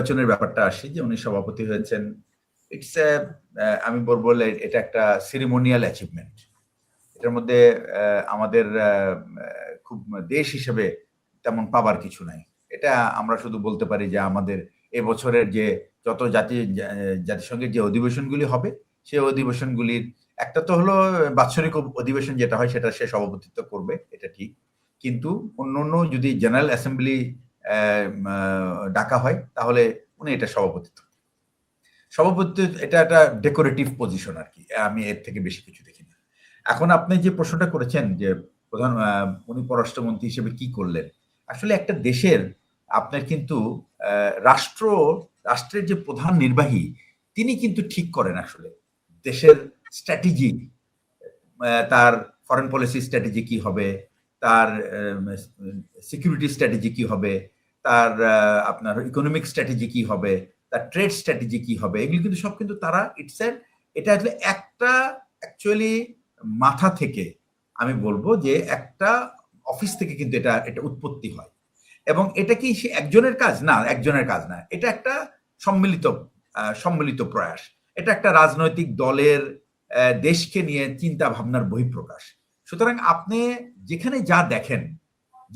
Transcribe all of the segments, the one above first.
নির্বাচনের ব্যাপারটা আসি যে উনি সভাপতি হয়েছেন। ইটস এ আমি বলবো এটা একটা সেরিমোনিয়াল অ্যাচিভমেন্ট। এটার মধ্যে আমাদের খুব দেশ হিসেবে তেমন পাবার কিছু নাই। এটা আমরা শুধু বলতে পারি যে আমাদের এবছরের যে যত জাতিসংঘের যে অধিবেশনগুলি হবে, সেই অধিবেশনগুলির একটা তো হলো বাৎসরিক অধিবেশন যেটা হয় সেটা সে সভাপতিত্ব করবে, এটা ঠিক। কিন্তু অন্যান্য যদি জেনারেল অ্যাসেম্বলি ডাকা হয় তাহলে উনি এটা সভাপতি এটা একটা ডেকোরেটিভ পজিশন আর কি। আমি এর থেকে বেশি কিছু দেখি না। এখন আপনি যে প্রশ্নটা করেছেন যে উনি পররাষ্ট্রমন্ত্রী হিসেবে কি করলেন, আসলে একটা দেশের আপনার কিন্তু রাষ্ট্রের যে প্রধান নির্বাহী তিনি কিন্তু ঠিক করেন আসলে দেশের স্ট্র্যাটেজি, তার ফরেন পলিসি স্ট্র্যাটেজি কি হবে, তার সিকিউরিটি স্ট্র্যাটেজি কি হবে, তার আপনার ইকোনমিক স্ট্র্যাটেজি কি হবে, তার ট্রেড স্ট্র্যাটেজি কি হবে, এগুলো কিন্তু সব কিন্তু তারা এটা আসলে একটা অ্যাকচুয়ালি মাথা থেকে আমি বলবো যে একটা অফিস থেকে কিন্তু এটা উৎপত্তি হয়। এবং এটা কি সে একজনের কাজ না, একজনের কাজ না, এটা একটা সম্মিলিত প্রয়াস। এটা একটা রাজনৈতিক দলের দেশকে নিয়ে চিন্তা ভাবনার বহিঃপ্রকাশ। সুতরাং আপনি যেখানে যা দেখেন,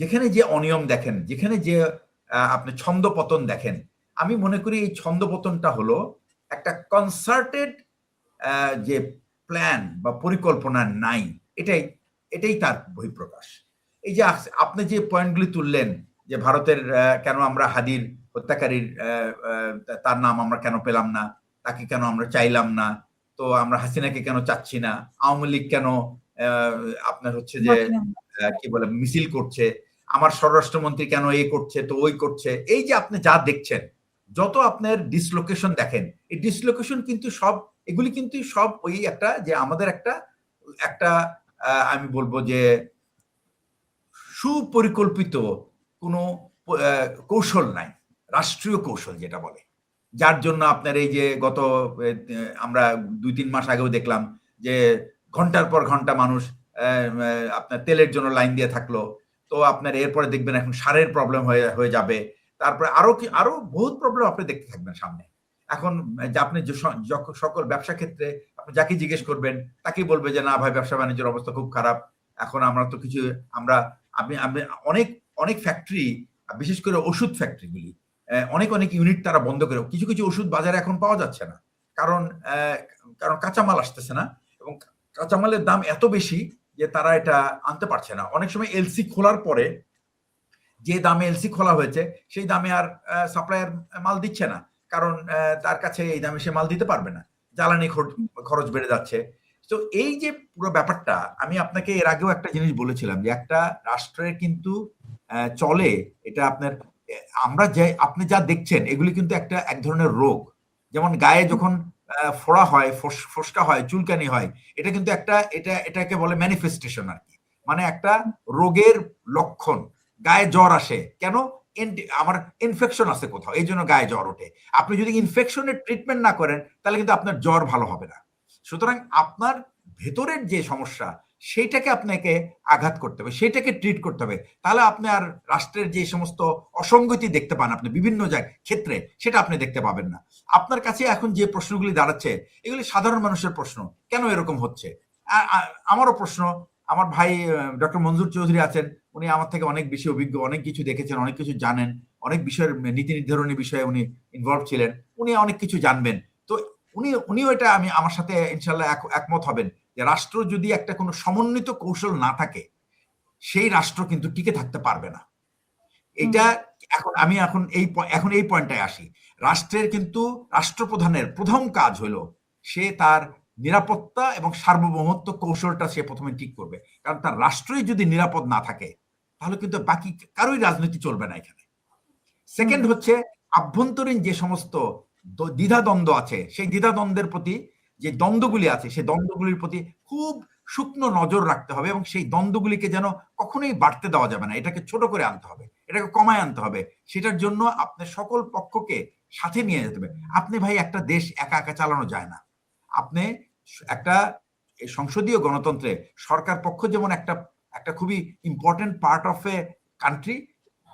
যেখানে যে অনিয়ম দেখেন, যেখানে যে আপনি ছন্দপতন দেখেন, আমি মনে করি এই ছন্দপতনটা হলো একটা কনসার্টেড যে প্ল্যান বা পরিকল্পনা নাই, এটাই তার বহিঃপ্রকাশ। এই যে আপনি যে পয়েন্টগুলি তুললেন যে ভারতের কেন আমরা হাদির হত্যাকারীর তার নাম আমরা কেন পেলাম না, তাকে কেন আমরা চাইলাম না, তো আমরা হাসিনাকে কেন চাচ্ছি না, আওয়ামী লীগ কেন আপনার হচ্ছে যে কি বলে মিছিল করছে, আমার স্বরাষ্ট্রমন্ত্রী কেন এই করছে তো ওই করছে, এই যে আপনি যা দেখছেন, যত আপনার ডিসলোকেশন দেখেন, এই ডিসলোকেশন কিন্তু সব এগুলি কিন্তু সব ওই একটা যে আমাদের একটা একটা আমি বলবো যে সুপরিকল্পিত কোনো কৌশল নাই, রাষ্ট্রীয় কৌশল যেটা বলে, যার জন্য আপনার এই যে গত আমরা 2-3 মাস আগেও দেখলাম যে ঘন্টার পর ঘন্টা মানুষ আপনার তেলের জন্য লাইন দিয়ে থাকলো। তো আপনার এরপরে দেখবেন এখন সারের প্রবলেম হয়ে যাবে, তারপরে আরো বহুত প্রবলেম আপনি দেখতে থাকবেন সামনে। এখন যে আপনি সকল ব্যবসা ক্ষেত্রে আপনি যাকে জিজ্ঞেস করবেন তাকেই বলবে যে না ভাই ব্যবসা বাণিজ্যের অবস্থা খুব খারাপ। এখন আমরা তো কিছু আমরা আপনি আপনি অনেক অনেক ফ্যাক্টরি, বিশেষ করে ওষুধ ফ্যাক্টরিগুলি অনেক ইউনিট তারা বন্ধ করে, কিছু কিছু ওষুধ বাজারে এখন পাওয়া যাচ্ছে না, কারণ কাঁচামাল আসতেছে না, এবং কাঁচামালের দাম এত বেশি যে তারা এটা আনতে পারছে না। অনেক সময় এলসি খোলার পরে যে দামে এলসি খোলা হয়েছে সেই দামে আর সাপ্লায়ার মাল দিচ্ছে না, কারণ তার কাছে এই দামে সে মাল দিতে পারবে না, জ্বালানি খরচ বেড়ে যাচ্ছে। তো এই যে পুরো ব্যাপারটা, আমি আপনাকে এর আগেও একটা জিনিস বলেছিলাম যে একটা রাষ্ট্রের কিন্তু চলে এটা আপনার আমরা যে আপনি যা দেখছেন এগুলি কিন্তু এক ধরনের রোগ। যেমন গায়ে যখন ফোড়া হয়, ফোসকা হয়, চুলকানি হয়, এটা কিন্তু এটাকে বলে ম্যানিফেস্টেশন আর কি, মানে একটা রোগের লক্ষণ। গায়ে জ্বর আসে কেন? আমার ইনফেকশন আছে কোথাও, এই জন্য গায়ে জ্বর ওঠে। আপনি যদি ইনফেকশনের ট্রিটমেন্ট না করেন তাহলে কিন্তু আপনার জ্বর ভালো হবে না। সুতরাং আপনার ভেতরের যে সমস্যা সেইটাকে আপনাকে আঘাত করতে হবে, সেটাকে ট্রিট করতে হবে, তাহলে আপনি আর রাষ্ট্রের যে সমস্ত অসঙ্গতি দেখতে পান আপনি বিভিন্ন ক্ষেত্রে, সেটা আপনি দেখতে পাবেন না। আপনার কাছে এখন যে প্রশ্নগুলি দাঁড়াচ্ছে এগুলি সাধারণ মানুষের প্রশ্ন, কেন এরকম হচ্ছে? আমারও প্রশ্ন। আমার ভাই ডক্টর মঞ্জুর চৌধুরী আছেন, উনি আমার থেকে অনেক বেশি অভিজ্ঞ, অনেক কিছু দেখেছেন, অনেক কিছু জানেন, অনেক বিষয়ের নীতি নির্ধারণী বিষয়ে উনি ইনভলভ ছিলেন, উনি অনেক কিছু জানবেন। তো উনিও এটা আমার সাথে ইনশাল্লাহ একমত হবেন যে রাষ্ট্র যদি একটা কোনো সমন্বিত কৌশল না থাকে সেই রাষ্ট্র কিন্তু টিকে থাকতে পারবে না। এটা এখন এই পয়েন্টটায় আসি। রাষ্ট্রের কিন্তু রাষ্ট্রপ্রধানের প্রথম কাজ হলো সে তার নিরাপত্তা এবং সার্বভৌমত্ব কৌশলটা সে প্রথমে ঠিক করবে, কারণ তার রাষ্ট্রই যদি নিরাপদ না থাকে তাহলে কিন্তু বাকি কারোই রাজনীতি চলবে না এখানে। সেকেন্ড হচ্ছে আভ্যন্তরীণ যে সমস্ত দ্বিধাদ্বন্দ্ব আছে সেই দ্বিধাদ্বন্দ্বের প্রতি যে দ্বন্দ্বগুলি আছে সেই দ্বন্দ্বগুলির প্রতি খুব সূক্ষ্ম নজর রাখতে হবে, এবং সেই দ্বন্দ্বগুলিকে যেন কখনোই বাড়তে দেওয়া যাবে না, এটাকে ছোট করে আনতে হবে, এটাকে কমায় আনতে হবে। সেটার জন্য আপনার সকল পক্ষকে সাথে নিয়ে যেতে হবে। আপনি ভাই একটা দেশ একা একা চালানো যায় না। আপনি একটা সংসদীয় গণতন্ত্রে সরকার পক্ষ যেমন একটা খুবই important part of a country,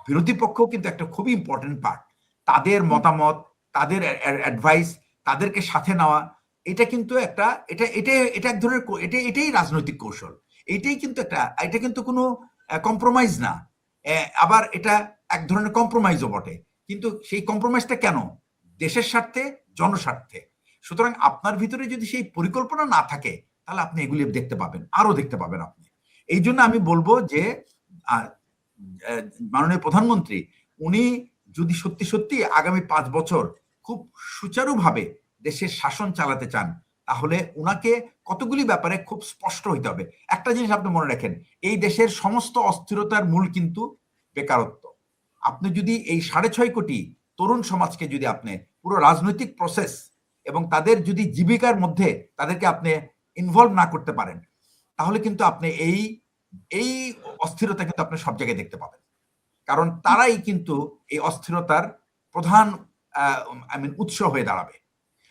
বিরোধী পক্ষও কিন্তু একটা খুবই ইম্পর্টেন্ট পার্ট। তাদের মতামত, তাদের অ্যাডভাইস, তাদেরকে সাথে নেওয়া, এটা কিন্তু একটা এটা এক ধরনের এটাই রাজনৈতিক কৌশল। এটাই কিন্তু এটা কিন্তু কোনো কম্প্রোমাইজ না। আবার এটা এক ধরনের কম্প্রোমাইজও বটে। কিন্তু সেই কম্প্রোমাইজটা কেন? দেশের স্বার্থে, জনস্বার্থে। সুতরাং আপনার ভিতরে যদি সেই পরিকল্পনা না থাকে, তাহলে আপনি এগুলি দেখতে পাবেন, আরো দেখতে পাবেন আপনি। এই জন্য আমি বলবো যে মাননীয় প্রধানমন্ত্রী উনি যদি সত্যি সত্যি আগামী 5 বছর খুব সুচারুভাবে দেশের শাসন চালাতে চান, তাহলে উনাকে কতগুলি ব্যাপারে খুব স্পষ্ট হইতে হবে। একটা জিনিস আপনি মনে রাখেন, এই দেশের সমস্ত অস্থিরতার মূল কিন্তু বেকারত্ব। আপনি যদি এই 6.5 কোটি তরুণ সমাজকে যদি আপনি পুরো রাজনৈতিক প্রসেস এবং তাদের যদি জীবিকার মধ্যে তাদেরকে আপনি ইনভলভ না করতে পারেন, তাহলে কিন্তু আপনি এই অস্থিরতা কিন্তু আপনি সব জায়গায় দেখতে পাবেন। কারণ তারাই কিন্তু এই অস্থিরতার প্রধান উৎস হয়ে দাঁড়াবে।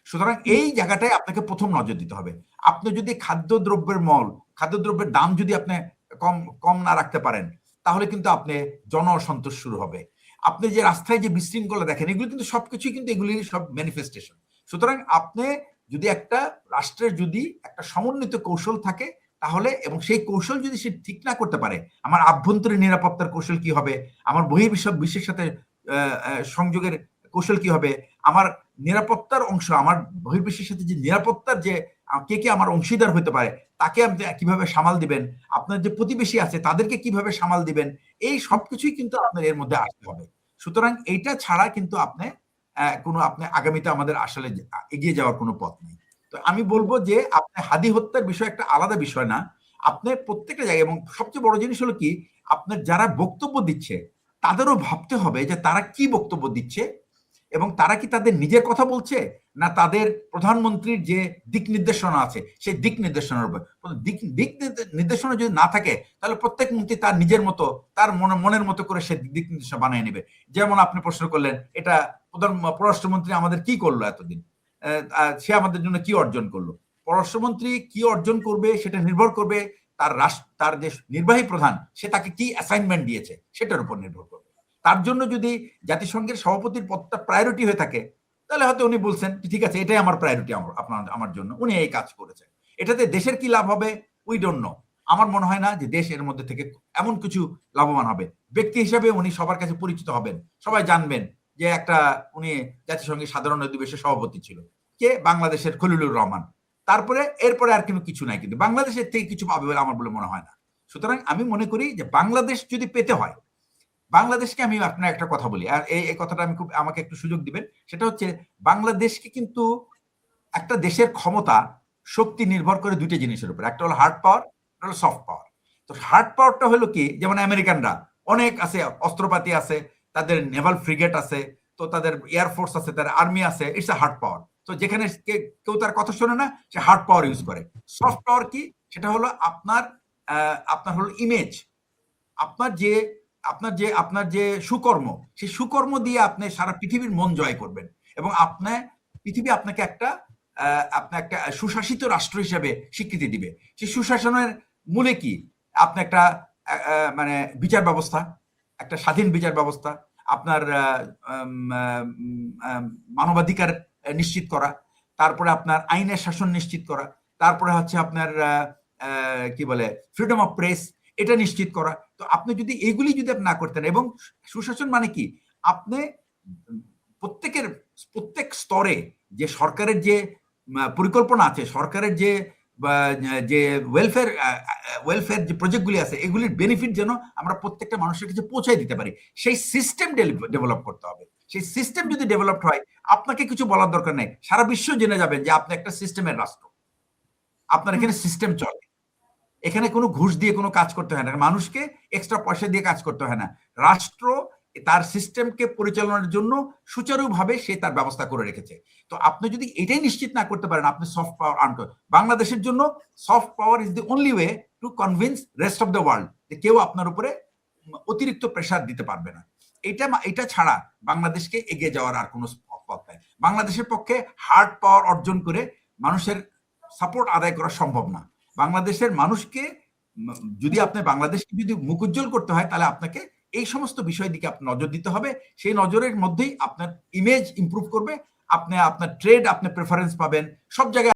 সুতরাং এই জায়গাটায় আপনাকে প্রথম নজর দিতে হবে। আপনি যদি খাদ্যদ্রব্যের দাম যদি আপনি কম কম না রাখতে পারেন, তাহলে কিন্তু আপনি জনসন্তোষ শুরু হবে। আপনি যে রাস্তায় যে বিশৃঙ্খলা দেখেন, এগুলো কিন্তু সবকিছুই কিন্তু এগুলি সব ম্যানিফেস্টেশন। সুতরাং আপনি যদি একটা রাষ্ট্রের যদি একটা সমন্বিত কৌশল থাকে, তাহলে এবং সেই কৌশল যদি সে ঠিক না করতে পারে, আমার আভ্যন্তরীণ নিরাপত্তার কৌশল কি হবে, আমার বিশ্বের সাথে সংযোগের কৌশল কি হবে, আমার নিরাপত্তার অংশ, আমার বহির্বিশ্বের সাথে যে নিরাপত্তার যে কে কে আমার অংশীদার হতে পারে, তাকে আপনি কিভাবে সামাল দিবেন, আপনার যে প্রতিবেশী আছে তাদেরকে কিভাবে সামাল দিবেন, এই সবকিছুই কিন্তু আপনার এর মধ্যে আসতে হবে। সুতরাং এইটা ছাড়া কিন্তু আপনি আপনি আগামীতে আমাদের আসলে এগিয়ে যাওয়ার কোনো পথ নেই। তো আমি বলবো যে আপনি হাদি হত্যার বিষয় একটা আলাদা বিষয় না। আপনার প্রত্যেকটা জায়গায়, এবং সবচেয়ে বড় জিনিস হলো কি, আপনার যারা বক্তব্য দিচ্ছে তাদেরও ভাবতে হবে যে তারা কি বক্তব্য দিচ্ছে এবং তারা কি তাদের নিজের কথা বলছে, না তাদের প্রধানমন্ত্রীর যে দিক নির্দেশনা আছে সেই দিক নির্দেশনার উপর। দিক নির্দেশনা যদি না থাকে, তাহলে প্রত্যেক মন্ত্রী তার নিজের মতো, তার মনের মতো করে সে দিক নির্দেশনা বানিয়ে নেবে। যেমন আপনি প্রশ্ন করলেন, এটা পররাষ্ট্রমন্ত্রী আমাদের কি করলো এতদিন, সে আমাদের জন্য কি অর্জন করলো। পররাষ্ট্রমন্ত্রী কি অর্জন করবে সেটা নির্ভর করবে তার যে নির্বাহী প্রধান সে তাকে কি অ্যাসাইনমেন্ট দিয়েছে সেটার উপর নির্ভর করবে। তার জন্য যদি জাতিসংঘের সভাপতির পদটা প্রায়োরিটি হয়ে থাকে, তাহলে হয়তো উনি বলছেন ঠিক আছে, এটাই আমার প্রায়োরিটি, আমার জন্য উনি এই কাজ করেছেন। এটাতে দেশের কি লাভ হবে উই ডোন্ট নো। আমার মনে হয় না যে দেশ এর মধ্যে থেকে এমন কিছু লাভবান হবে। ব্যক্তি হিসেবে উনি সবার কাছে পরিচিত হবেন, সবাই জানবেন যে উনি জাতিসংঘের সাধারণ অধিবেশনের সভাপতি ছিল, কে বাংলাদেশের খলিলুর রহমান। তারপরে এরপরে আর কিছু নাই, কিন্তু বাংলাদেশের থেকে কিছু পাবে বলে আমার বলে মনে হয় না। সুতরাং আমি মনে করি যে বাংলাদেশ যদি পেতে হয়, বাংলাদেশকে আমি আপনার একটা কথা বলি, আর এই কথাটা আমি আমাকে একটু সুযোগ দিবেন। সেটা হচ্ছে, বাংলাদেশকে কিন্তু একটা দেশের ক্ষমতা শক্তি নির্ভর করে দুইটা জিনিসের উপর, একটা হলো হার্ড পাওয়ার, একটা হলো সফট পাওয়ার। তো হার্ড পাওয়ারটা হলো কি, যেমন আমেরিকানরা অনেক আছে, অস্ত্রপাতি আছে, তাদের নেভাল ফ্রিগেট আছে, তো তাদের এয়ারফোর্স আছে, তাদের আর্মি আছে, ইটস এ হার্ড পাওয়ার। তো যেখানে কেউ তার কথা শোনে না, সে হার্ড পাওয়ার ইউজ করে। সফট পাওয়ার কি, সেটা হলো আপনার হলো ইমেজ, আপনার যে আপনার যে সুকর্ম, সেই সুকর্ম দিয়ে আপনি সারা পৃথিবীর মন জয় করবেন, এবং পৃথিবী আপনাকে একটা সুশাসিত রাষ্ট্র হিসেবে স্বীকৃতি দিবে। সেই সুশাসনের মূলে কি, আপনি একটা মানে বিচার ব্যবস্থা, একটা স্বাধীন বিচার ব্যবস্থা, আপনার মানবাধিকার নিশ্চিত করা, তারপরে আপনার আইনের শাসন নিশ্চিত করা, তারপরে হচ্ছে আপনার কি বলে ফ্রিডম অফ প্রেস, এটা নিশ্চিত করা। তো আপনি যদি এগুলি যদি আপনি না করতেন, এবং সুশাসন মানে কি, আপনি প্রত্যেক স্তরে যে সরকারের যে পরিকল্পনা আছে, সরকারের যে ওয়েলফেয়ার যে প্রজেক্টগুলি আছে, এগুলির বেনিফিট যেন আমরা প্রত্যেকটা মানুষের কাছে পৌঁছায় দিতে পারি, সেই সিস্টেম ডেভেলপ করতে হবে। সেই সিস্টেম যদি ডেভেলপড হয়, আপনাকে কিছু বলার দরকার নেই, সারা বিশ্ব জেনে যাবেন যে আপনি একটা সিস্টেমের রাষ্ট্র, আপনার এখানে সিস্টেম চলে, এখানে কোনো ঘুষ দিয়ে কোনো কাজ করতে হয় না, মানুষকে এক্সট্রা পয়সা দিয়ে কাজ করতে হয় না। রাষ্ট্র তার সিস্টেমকে পরিচালনার জন্য সুচারুভাবে সে তার ব্যবস্থা করে রেখেছে। তো আপনি যদি এটাই নিশ্চিত না করতে পারেন, আপনি সফট পাওয়ার বাংলাদেশের জন্য soft power is the only way to convince rest of the world যে কেউ আপনার উপরে অতিরিক্ত প্রেসার দিতে পারবে না। এটা ছাড়া বাংলাদেশকে এগিয়ে যাওয়ার আর কোনো পথ নাই। বাংলাদেশের পক্ষে হার্ড পাওয়ার অর্জন করে মানুষের সাপোর্ট আদায় করা সম্ভব না। বাংলাদেশের মানুষকে যদি আপনি বাংলাদেশকে যদি মুখ উজ্জ্বল করতে হয়, তাহলে আপনাকে এই সমস্ত বিষয়ের দিকে আপনার নজর দিতে হবে। সেই নজরের মধ্যেই আপনার ইমেজ ইমপ্রুভ করবে, আপনি আপনার ট্রেড, আপনি প্রেফারেন্স পাবেন, সব জায়গায়